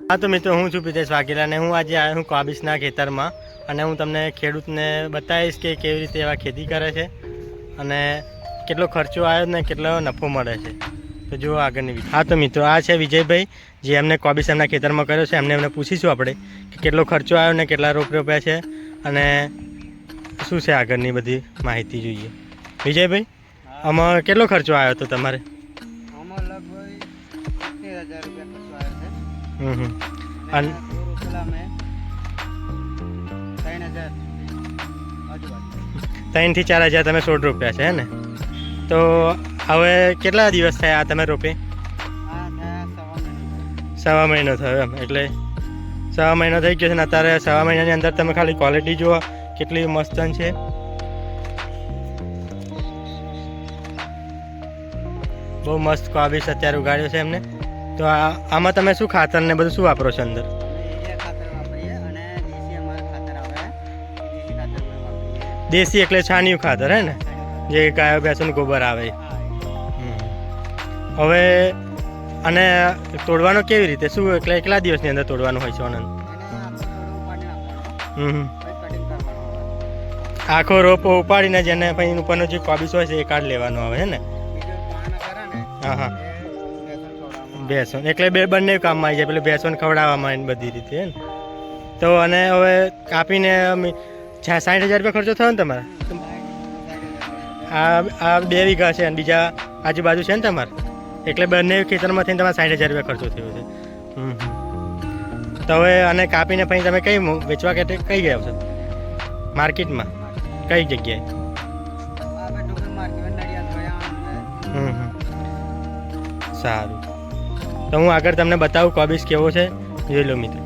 હા તો મિત્રો, હું છું પ્રિતેશ વાઘેલા અને હું આજે આવ્યો હું કોબીસના ખેતરમાં અને હું તમને ખેડૂતને બતાવીશ કે કેવી રીતે એવા ખેતી કરે છે અને કેટલો ખર્ચો આવ્યો ને કેટલો નફો મળે છે. તો જુઓ આગળની વિડીયો. હા તો મિત્રો, આ છે વિજયભાઈ, જે એમને કોબીસ એમના ખેતરમાં કર્યો છે. એમને પૂછીશું આપણે કે કેટલો ખર્ચો આવ્યો ને કેટલા રોપ્યા છે અને શું છે આગળની બધી માહિતી જોઈએ. વિજયભાઈ, આમાં કેટલો ખર્ચો આવ્યો હતો તમારે? આમાં લગભગ 13,000 રૂપિયા ખર્ચો આવ્યો છે. અને પેલા મેં 3,000 આજુબાજુ 3 થી 4,000 તમે છોડ રોપ્યા છે હે ને? તો હવે કેટલા દિવસ થયા તમે રોપે? આ થયા 1.5 મહિનો. 1.5 મહિનો થયો એમ, એટલે 1.5 મહિનો થઈ ગયો છે ને અત્યારે 1.5 મહિનાની અંદર તમે ખાલી ક્વોલિટી જુઓ કેટલી મસ્ત છે. બહુ મસ્ત કોબીસ અત્યારે ઉગાડ્યો છે એમને. તો આમાં તમે શું ખાતર ને બધું શું વાપરો છો અંદર? યુરિયા ખાતર વાપરીએ અને દેશી અમારે ખાતર આવે દેશી ખાતર પણ વાપરીએ. દેશી એટલે છાણિયું ખાતર હે ને, જે ગાયો ભેંસોનું ગોબર આવે. હવે અને તોડવાનો કેવી રીતે, શું એટલે કેટલા દિવસની અંદર તોડવાનું હોય છે આનંદ? આખો રોપ ઉપાડીને જેને પછી ઉપરનો જે કોબીસ હોય છે એ કાઢ લેવાનો આવે હે ને? હા હા, ભેંસો એટલે બંને કામમાં આવી જાય, પેલું ભેંસોને ખવડાવવામાં બધી રીતે હે ને. તો અને હવે કાપીને 60,000 રૂપિયા ખર્ચો થયો ને તમારે? આ 2 વીઘા છે અને બીજા આજુબાજુ છે ને તમારે, એટલે બંને ખેતરમાં થઈને તમારે 60,000 રૂપિયા ખર્ચો થયો છે. તો હવે અને કાપીને પછી તમે કઈ વેચવા કે કઈ ગયા છો માર્કેટમાં? કઈ જગ્યાએ? સારું, તો હું આગળ તમને બતાવું કોબીસ કેવો છે, જોઈ લો મિત્રો.